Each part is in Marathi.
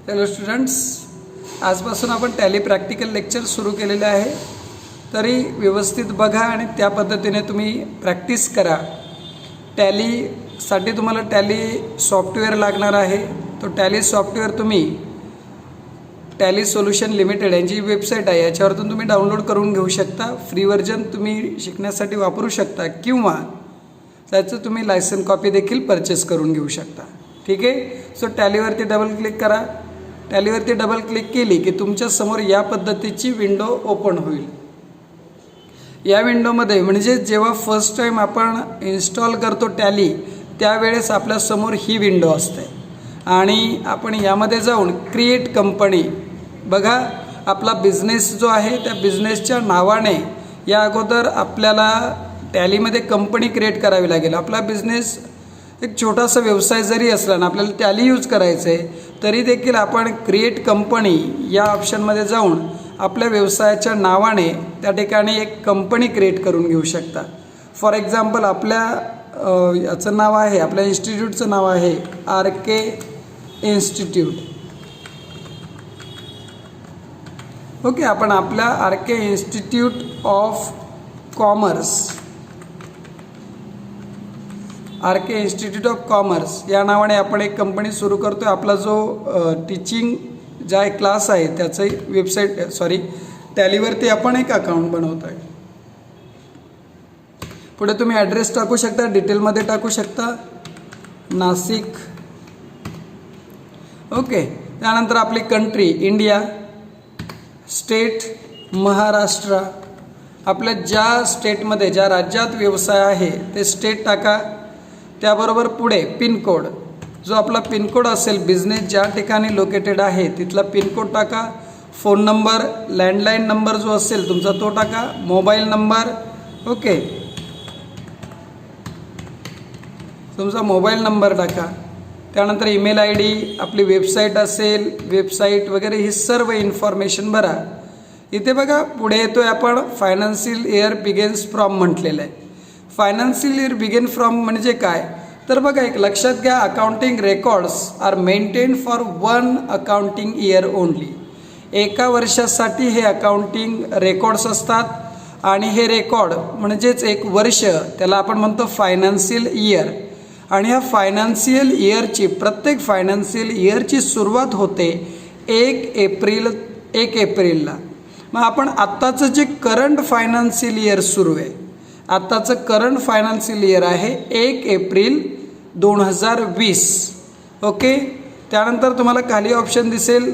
हॅलो स्टुडंट्स, आजपासून आपण टॅली प्रॅक्टिकल लेक्चर सुरू केलेले आहे. तरी व्यवस्थित बघा आणि त्या पद्धतीने तुम्ही प्रॅक्टिस करा. टॅलीसाठी तुम्हाला टॅली सॉफ्टवेअर लागणार आहे. तो टॅली सॉफ्टवेअर तुम्ही टॅली सोल्युशन लिमिटेड यांची वेबसाईट आहे, याच्यावरतून तुम्ही डाउनलोड करून घेऊ शकता. फ्री व्हर्जन तुम्ही शिकण्यासाठी वापरू शकता किंवा त्याचं तुम्ही लायसन कॉपी देखील परचेस करून घेऊ शकता. ठीक आहे. सो टॅलीवरती डबल क्लिक करा. टॅलीवरती डबल क्लिक केली की तुमच्या समोर या पद्धतीची विंडो ओपन होईल. या विंडोमध्ये म्हणजे जेव्हा फर्स्ट टाइम आपण इन्स्टॉल करतो टॅली, त्यावेळेस आपल्यासमोर ही विंडो असते आणि आपण यामध्ये जाऊन क्रिएट कंपनी बघा. आपला बिझनेस जो आहे त्या बिझनेसच्या नावाने या अगोदर आपल्याला टॅलीमध्ये कंपनी क्रिएट करावी लागेल. आपला बिझनेस एक छोटासा व्यवसाय जरी असला ना, आपल्याला टॅली यूज करायचं आहे, तरी देखील आपण क्रिएट कंपनी या ऑप्शनमध्ये जाऊन आपल्या व्यवसायाच्या नावाने त्या ठिकाणी एक कंपनी क्रिएट करून घेऊ शकता. फॉर एक्झाम्पल आपल्या याचं नाव आहे, आपल्या इन्स्टिट्यूटचं नाव आहे RK इन्स्टिट्यूट. ओके. आपण आपल्या RK institute of commerce, RK institute of commerce या नावाने आपण एक कंपनी सुरू करतो. आपला जो टीचिंग ज्या क्लास आहे त्याचं वेबसाईट टॅलीवरती आपण एक अकाउंट बनवतो आहे. पुढे तुम्ही ॲड्रेस टाकू शकता, डिटेलमध्ये टाकू शकता नाशिक. ओके. त्यानंतर आपली कंट्री इंडिया, स्टेट महाराष्ट्र. आपल्या ज्या स्टेटमध्ये ज्या राज्यात व्यवसाय आहे ते स्टेट टाका. त्याबरोबर पुढे पिनकोड, जो आपला पिनकोड असेल, बिझनेस ज्या ठिकाणी लोकेटेड आहे तिथला पिनकोड टाका. फोन नंबर, लँडलाईन नंबर जो असेल तुमचा तो टाका. मोबाईल नंबर, ओके, तुमचा मोबाईल नंबर टाका. त्यानंतर ईमेल ID, आपली वेबसाईट असेल, वेबसाईट वगैरे ही सर्व इन्फॉर्मेशन भरा. इथे बघा पुढे येतो आहे आपण फायनान्शियल इयर बिगिन्स फ्रॉम म्हटलेलं आहे. फायनान्शियल इयर बिगिन फ्रॉम म्हणजे काय, तर बघा एक लक्षात घ्या, accounting records are maintain for 1 accounting year only. एका वर्षासाठी हे अकाउंटिंग रेकॉर्ड्स असतात आणि हे रेकॉर्ड म्हणजेच एक वर्ष, त्याला आपण म्हणतो फायनान्शियल इयर. आणि ह्या फायनान्शियल इयरची, प्रत्येक फायनान्शियल इयरची सुरुवात होते 1 एप्रिलला. मग आपण आत्ताचं जे करंट फायनान्शियल इयर सुरू आहे, आत्ताचं करंट फायनान्शियल इयर आहे 1 एप्रिल 2020. ओके. त्यानंतर तुम्हाला खाली ऑप्शन दिसेल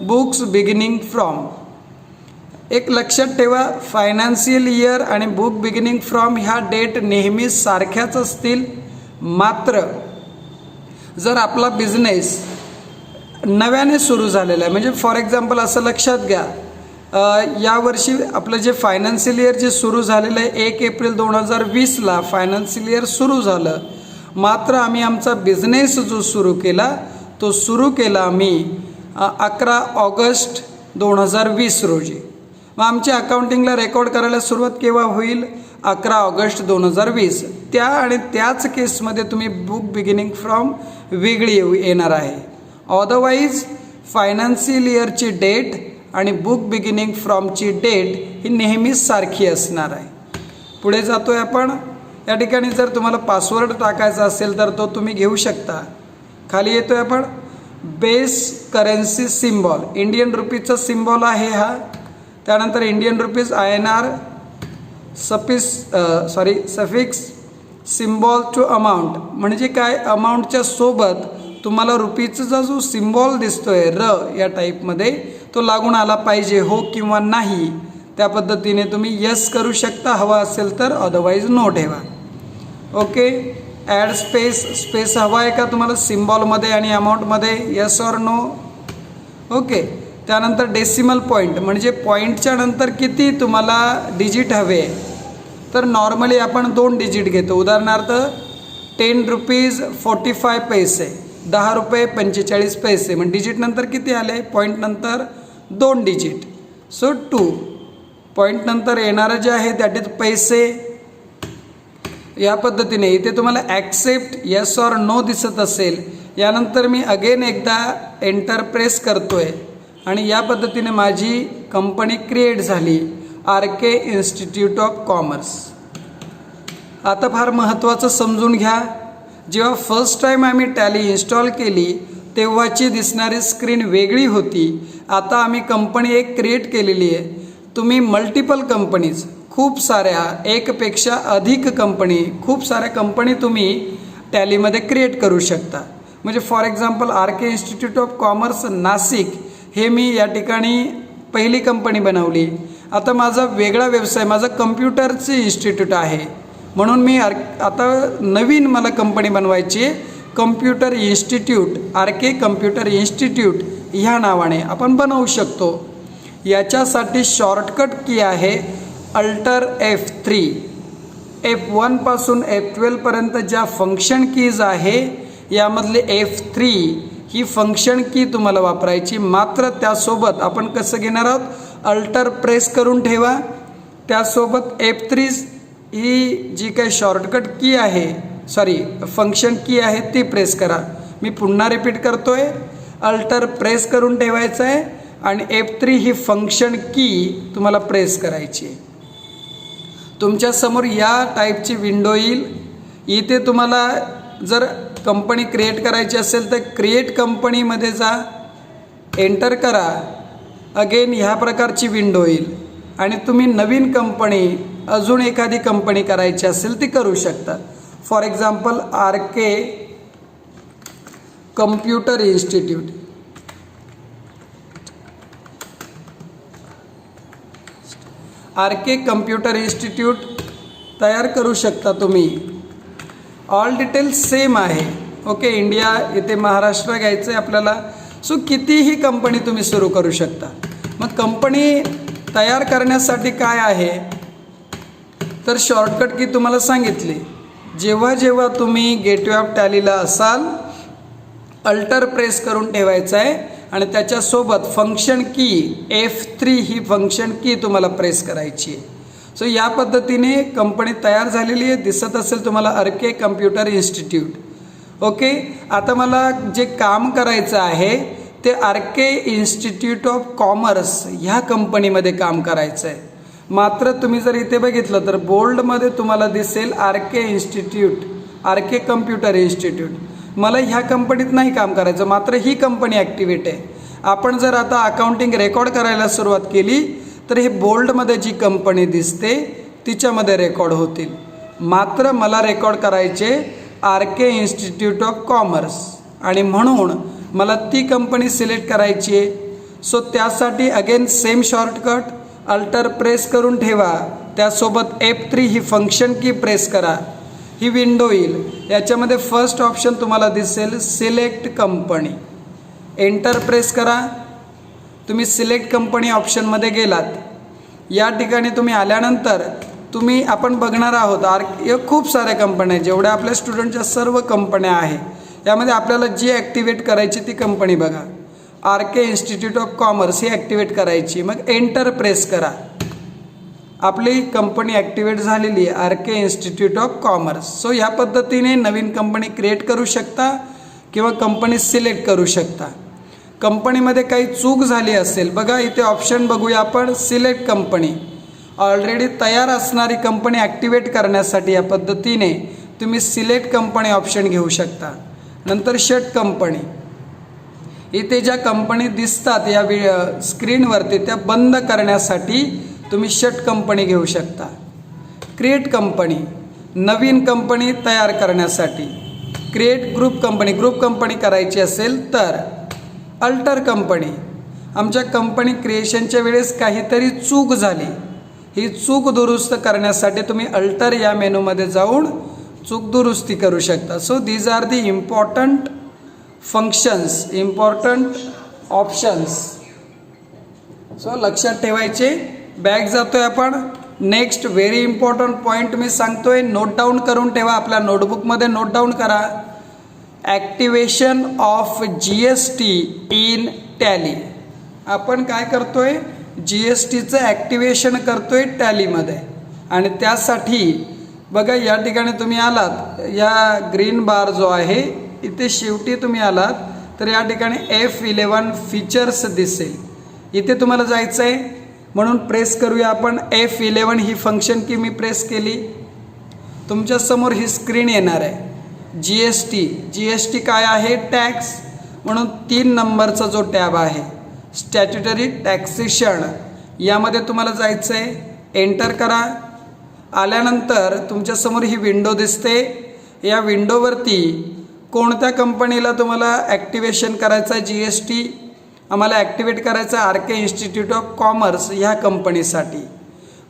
बुक्स बिगिनिंग फ्रॉम. एक लक्षात ठेवा, फायनान्शियल इयर आणि बुक बिगिनिंग फ्रॉम ह्या डेट नेहमी सारख्याच असतील. मात्र जर आपला बिझनेस नव्याने सुरू झालेला आहे, म्हणजे फॉर एक्झाम्पल असं लक्षात घ्या, यावर्षी आपलं जे फायनान्शियल इयर जे सुरू झालेलं आहे 1 एप्रिल 2020ला फायनान्शियल इयर सुरू झालं. मात्र आम्ही आमचा बिझनेस जो सुरू केला तो सुरू केला आम्ही 11 ऑगस्ट 2020 रोजी. मग आमच्या अकाउंटिंगला रेकॉर्ड करायला सुरुवात केव्हा होईल, 11 ऑगस्ट 2020. त्या आणि त्याच केसमध्ये तुम्ही बुक बिगिनिंग फ्रॉम वेगळी येणार आहे. अदरवाईज फायनान्शियल इयरची डेट आणि बुक बिगिनिंग फ्रॉमची डेट ही नेहमीच सारखी असणार आहे. पुढे जातो आहे आपण. या ठिकाणी जर तुम्हाला पासवर्ड टाकायचा असेल तर तो तुम्ही घेऊ शकता. खाली येतो आहे आपण बेस करन्सी सिम्बॉल, इंडियन रुपीजचा सिम्बॉल आहे हा. त्यानंतर Indian rupees INR suffix symbol to amount, म्हणजे काय, अमाऊंटच्या सोबत तुम्हाला रुपीजचा जो सिम्बॉल दिसतोय र या टाईपमध्ये तो लागून आला पाहिजे, हो किंवा नाही. त्या पद्धतीने तुम्ही यस करू शकता हवा असेल तर, अदरवाईज नो ठेवा. ओके. ॲड स्पेस हवा आहे का तुम्हाला सिम्बॉलमध्ये आणि अमाऊंटमध्ये, यस ऑर नो. ओके. त्यानंतर डेसिमल पॉईंट, म्हणजे पॉईंटच्या नंतर किती तुम्हाला डिजिट हवे, तर नॉर्मली आपण 2 डिजिट घेतो. उदाहरणार्थ 10 रुपीज 45 पैसे, 10 रुपये 45 पैसे. मग डिजिट नंतर किती आले, पॉईंट नंतर 2 डिजिट. सो 2. पॉईंट नंतर येणारं जे आहे त्यात पैसे. या पद्धतीने इथे तुम्हाला ॲक्सेप्ट, यस ऑर नो दिसत असेल, यानंतर मी अगेन एकदा एंटर प्रेस करतोय आणि या पद्धतीने माझी कंपनी क्रिएट झाली, RK इन्स्टिट्यूट ऑफ कॉमर्स. आता फार महत्त्वाचं समजून घ्या, जेव्हा फर्स्ट टाईम आम्ही टॅली इन्स्टॉल केली तेव्हाची दिसणारी स्क्रीन वेगळी होती. आता आम्ही कंपनी एक क्रिएट केलेली आहे. तुम्ही मल्टिपल कंपनीज, खूप साऱ्या, एकपेक्षा अधिक कंपनी, खूप साऱ्या कंपनी तुम्ही टॅलीमध्ये क्रिएट करू शकता. म्हणजे for example RK institute of commerce Nashik हे मी या ठिकाणी पहिली कंपनी बनवली. आता माझा वेगळा व्यवसाय, माझा कम्प्युटरचे इन्स्टिट्यूट आहे, म्हणून मी आता नवीन मला कंपनी बनवायची आहे. Computer institute, RK computer institute ह्या नावाने आपण बनवू शकतो. याच्यासाठी शॉर्टकट की आहे अल्टर F3. F1 पासून F12 पर्यंत ज्या फंक्शन कीज आहे यामधले F3 ही फंक्शन की तुम्हाला वापरायची. मात्र त्यासोबत आपण कसं घेणार आहोत, अल्टर प्रेस करून ठेवा, त्यासोबत F3 ही जी काही शॉर्टकट की आहे, फंक्शन की आहे ती प्रेस करा. मी पुन्हा रिपीट करतोय, अल्टर प्रेस करून ठेवायचं आहे आणि F3 ही फंक्शन की तुम्हाला प्रेस करायची आहे. तुमच्यासमोर या टाईपची विंडो येईल. इथे तुम्हाला जर कंपनी क्रिएट करायची असेल तर क्रिएट कंपनीमध्ये जा, एंटर करा, अगेन ह्या प्रकारची विंडो येईल आणि तुम्ही नवीन कंपनी, अजून एखादी कंपनी करायची असेल ती करू शकता. For example RK computer institute. RK computer institute तयार करू शकता तुम्ही. ऑल डिटेल्स सेम आहे. ओके, इंडिया, इथे महाराष्ट्र घ्यायचं आहे आपल्याला. सो कितीही कंपनी तुम्ही सुरू करू शकता. मग कंपनी तयार करण्यासाठी काय आहे तर शॉर्टकट की तुम्हाला सांगितली. जेव्हा जेव्हा तुम्ही गेटवे ऑफ टॅलीला असाल, अल्टर प्रेस करून ठेवायचं आहे आणि त्याच्यासोबत फंक्शन की F3 ही फंक्शन की तुम्हाला प्रेस करायची आहे. सो या पद्धतीने कंपनी तयार झालेली आहे. दिसत असेल तुम्हाला RK कम्प्युटर इन्स्टिट्यूट. ओके, आता मला जे काम करायचं आहे ते RK इन्स्टिट्यूट ऑफ कॉमर्स ह्या कंपनीमध्ये काम करायचं आहे. मात्र तुम्ही जर इथे बघितलं तर बोल्डमध्ये तुम्हाला दिसेल RK institute, RK computer institute. मला ह्या कंपनीत नाही काम करायचं, मात्र ही कंपनी ॲक्टिवेट आहे. आपण जर आता अकाउंटिंग रेकॉर्ड करायला सुरुवात केली तर हे बोल्डमध्ये जी कंपनी दिसते तिच्यामध्ये रेकॉर्ड होतील. मात्र मला रेकॉर्ड करायचे RK इन्स्टिट्यूट ऑफ कॉमर्स आणि म्हणून मला ती कंपनी सिलेक्ट करायची आहे. सो त्यासाठी again same shortcut, alter press करून ठेवा, त्यासोबत F3 ही फंक्शन की प्रेस करा. ही विंडो येईल. याच्यामध्ये फर्स्ट ऑप्शन तुम्हाला दिसेल सिलेक्ट कंपनी. एंटर प्रेस करा. तुम्ही सिलेक्ट कंपनी ऑप्शनमध्ये गेलात. या ठिकाणी तुम्ही आल्यानंतर आपण बघणार आहोत खूप साऱ्या कंपन्या, जेवढ्या आपल्या स्टुडंटच्या सर्व कंपन्या आहे यामध्ये आपल्याला जी ॲक्टिवेट करायची ती कंपनी बघा. RK institute of commerce he activate करायची. मग एंटर प्रेस करा. आपली कंपनी ॲक्टिवेट झालेली आहे, RK institute of commerce. So ह्या पद्धतीने नवीन कंपनी क्रिएट करू शकता किंवा कंपनी सिलेक्ट करू शकता. कंपनीमध्ये काही चूक झाली असेल, बघा इथे ऑप्शन बघूया आपण, सिलेक्ट कंपनी. ऑलरेडी तयार असणारी कंपनी ॲक्टिवेट करण्यासाठी या पद्धतीने तुम्ही सिलेक्ट कंपनी ऑप्शन घेऊ शकता. नंतर शट कंपनी. इथे ज्या कंपनी दिसतात या स्क्रीनवरती त्या बंद करण्यासाठी तुम्ही शट कंपनी घेऊ शकता. क्रिएट कंपनी, नवीन कंपनी तयार करण्यासाठी. क्रिएट ग्रुप कंपनी करायची असेल तर. अल्टर कंपनी, आमच्या कंपनी क्रिएशनच्या वेळेस काहीतरी चूक झाली, ही चूक दुरुस्त करण्यासाठी तुम्ही अल्टर या मेनूमध्ये जाऊन चूक दुरुस्ती करू शकता. So these are the important functions, important options. So लक्षात ठेवायचे. बॅक जातोय आपण. नेक्स्ट व्हेरी इम्पॉर्टंट पॉईंट मी सांगतोय, नोट डाऊन करून ठेवा. आपल्या नोटबुकमध्ये नोट डाऊन करा. Activation of GST in tally. आपण काय करतोय, GSTचं ॲक्टिवेशन करतोय टॅलीमध्ये. आणि त्यासाठी बघा या ठिकाणी तुम्ही आलात, या ग्रीन बार जो आहे इथे शेवटी तुम्ही आलात तर या ठिकाणी F11 फीचर्स दिसेल. इथे तुम्हाला जायचं आहे म्हणून प्रेस करूया आपण. F11 ही फंक्शन की मी प्रेस केली, तुमच्यासमोर ही स्क्रीन येणार आहे. GST काय आहे? टॅक्स. म्हणून 3 नंबरचा जो टॅब आहे स्टॅट्युटरी टॅक्सेशन, यामध्ये तुम्हाला जायचं आहे. एंटर करा. आल्यानंतर तुमच्यासमोर ही विंडो दिसते. या विंडोवरती कोणत्या कंपनीला तुम्हाला ॲक्टिवेशन करायचं आहे? GST आम्हाला ॲक्टिवेट करायचं आहे RK इन्स्टिट्यूट ऑफ कॉमर्स ह्या कंपनीसाठी.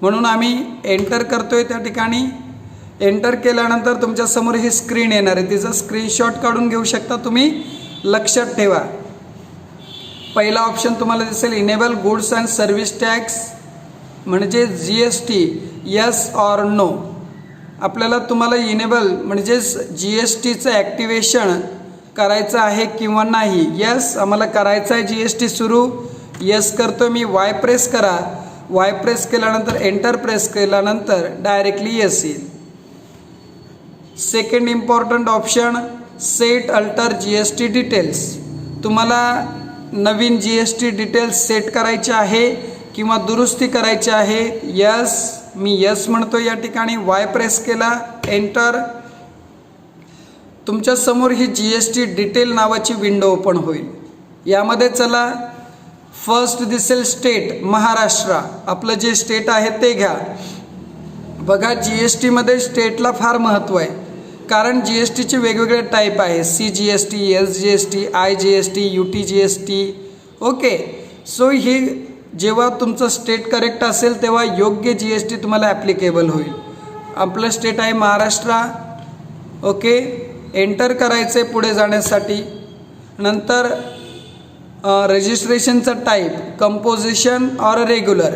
म्हणून आम्ही एंटर करतो आहे. त्या ठिकाणी एंटर केल्यानंतर तुमच्यासमोर ही स्क्रीन येणार आहे. तिचा स्क्रीनशॉट काढून घेऊ शकता तुम्ही. लक्षात ठेवा, पहिला ऑप्शन तुम्हाला दिसेल enable goods and service tax म्हणजे GST, यस ऑर नो. आपल्याला तुम्हाला इनेबल म्हणजेच GSTचं ॲक्टिवेशन करायचं आहे किंवा नाही. यस आम्हाला करायचं आहे. GST सुरू. यस करतो मी. वाय प्रेस करा. वाय प्रेस केल्यानंतर एंटर प्रेस केल्यानंतर डायरेक्टली यस येईल. Second important option set alter GST details. तुम्हाला नवीन GST डिटेल्स सेट करायचे आहे किंवा दुरुस्ती करायची आहे. यस मी यस म्हणतो या ठिकाणी. वाय प्रेस केला. एंटर. तुमच्यासमोर ही GST डिटेल नावाची विंडो ओपन होईल. यामध्ये चला फर्स्ट दिसेल स्टेट महाराष्ट्र. आपलं जे स्टेट आहे ते घ्या. बघा GSTमध्ये स्टेटला फार महत्त्व आहे, कारण GSTचे वेगवेगळे टाईप आहे. CGST, SGST, IGST, UTGST. Okay, so ही जेव्हा तुमचं स्टेट करेक्ट असेल तेव्हा योग्य GST तुम्हाला ॲप्लिकेबल होईल. आपलं स्टेट आहे महाराष्ट्र. ओके, एंटर करायचं आहे पुढे जाण्यासाठी. नंतर रजिस्ट्रेशनचा टाईप कंपोजिशन ऑर रेग्युलर.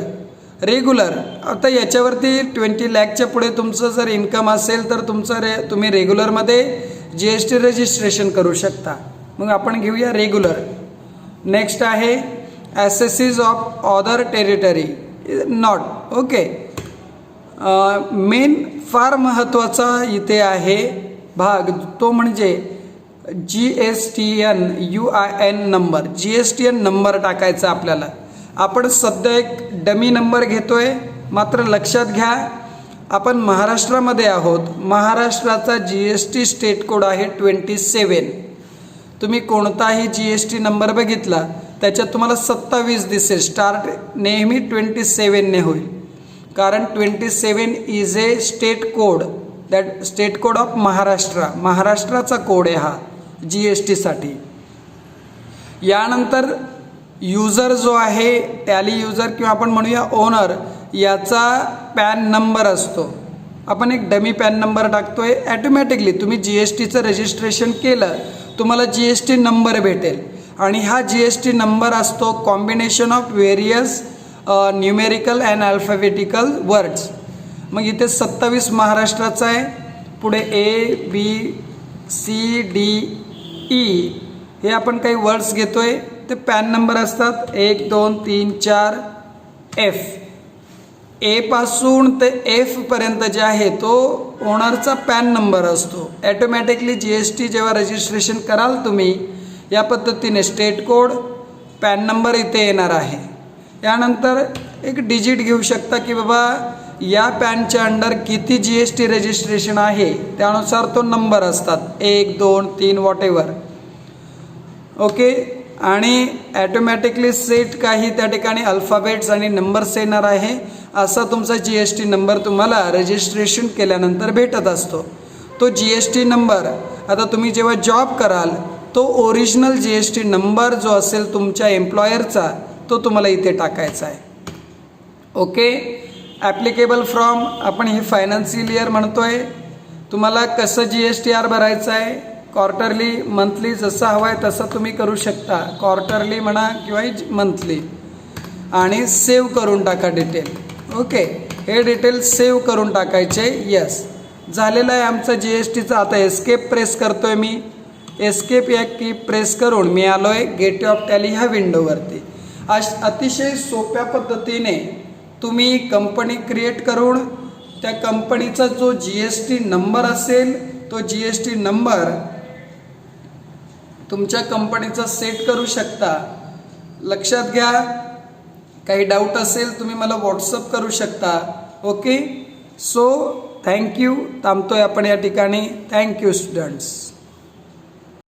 आता याच्यावरती 20 लाखच्या पुढे तुमचं जर इन्कम असेल तर तुम्ही रेग्युलरमध्ये GST रजिस्ट्रेशन करू शकता. मग आपण घेऊया रेग्युलर. नेक्स्ट आहे assessees of other territory not. Okay, main फार महत्त्वाचा इथे आहे भाग, तो म्हणजे GSTN UIN number. GSTN number टाकायचा आपल्याला. आपण सध्या एक डमी नंबर घेतोय, मात्र लक्षात घ्या आपण महाराष्ट्रामध्ये आहोत. महाराष्ट्राचा GST स्टेट कोड आहे 27. तुम्ही कोणताही GST नंबर बघितला त्याच्यात तुम्हाला 27 दिसेल. स्टार्ट नेहमी 27ने होईल, कारण 27 is a state code. That state code of Maharashtra. महाराष्ट्राचा कोड आहे हा GSTसाठी. यानंतर युजर जो आहे टॅली युजर किंवा आपण म्हणूया ओनर, याचा पॅन नंबर असतो. आपण एक डमी पॅन नंबर टाकतोय. ॲटोमॅटिकली तुम्ही GSTचं रजिस्ट्रेशन केलं तुम्हाला GST नंबर भेटेल, आणि हा GST नंबर असतो combination of various numerical and alphabetical words. मग इथे 27 महाराष्ट्राचा आहे. पुढे ABCDE हे आपण काही वर्ड्स घेतोय, ते पॅन नंबर असतात 1 2 3 4 F. A पासून ते F पर्यंत जे आहे तो ओनरचा पॅन नंबर असतो. ॲटोमॅटिकली GST जेव्हा रजिस्ट्रेशन कराल तुम्ही या पद्धतीने स्टेट कोड पॅन नंबर इथे येणार आहे. यानंतर एक डिजिट घेऊ शकता की बाबा या पॅनच्या अंडर किती GST रजिस्ट्रेशन आहे, त्यानुसार तो नंबर असतात 1 2 3 वॉटेवर. ओके, आणि ॲटोमॅटिकली सेट काही त्या ठिकाणी अल्फाबेट्स आणि नंबर्स येणार आहे. असा तुमचा GST नंबर तुम्हाला रजिस्ट्रेशन केल्यानंतर भेटत असतो. तो GST नंबर आता तुम्ही जेव्हा जॉब कराल तो ओरिजिनल GST नंबर जो असेल तुमच्या एम्प्लॉयरचा तो तुम्हाला इथे टाकायचा आहे. ओके, ॲप्लिकेबल फ्रॉम आपण हे फायनान्शियल इयर म्हणतोय. तुम्हाला कसं GSTR भरायचं आहे, क्वार्टरली मंथली जसं हवं आहे तसं तुम्ही करू शकता. क्वार्टरली म्हणा किंवा मंथली, आणि सेव्ह करून टाका डिटेल. ओके, हे डिटेल सेव्ह करून टाकायचे. यस, झालेलं आहे आमचं GSTचं. आता एस्केप प्रेस करतोय मी. एस्केप या की प्रेस करून मी आलो आहे गेटवे ऑफ टॅली ह्या विंडोवरती. अतिशय सोप्या पद्धतीने तुम्ही कंपनी क्रिएट करून त्या कंपनीचा जो GST नंबर असेल तो GST नंबर तुमच्या कंपनीचा सेट करू शकता. लक्षात घ्या, काही डाऊट असेल तुम्ही मला व्हॉट्सअप करू शकता. Okay, so thank you. थांबतोय आपण या ठिकाणी. Thank you students.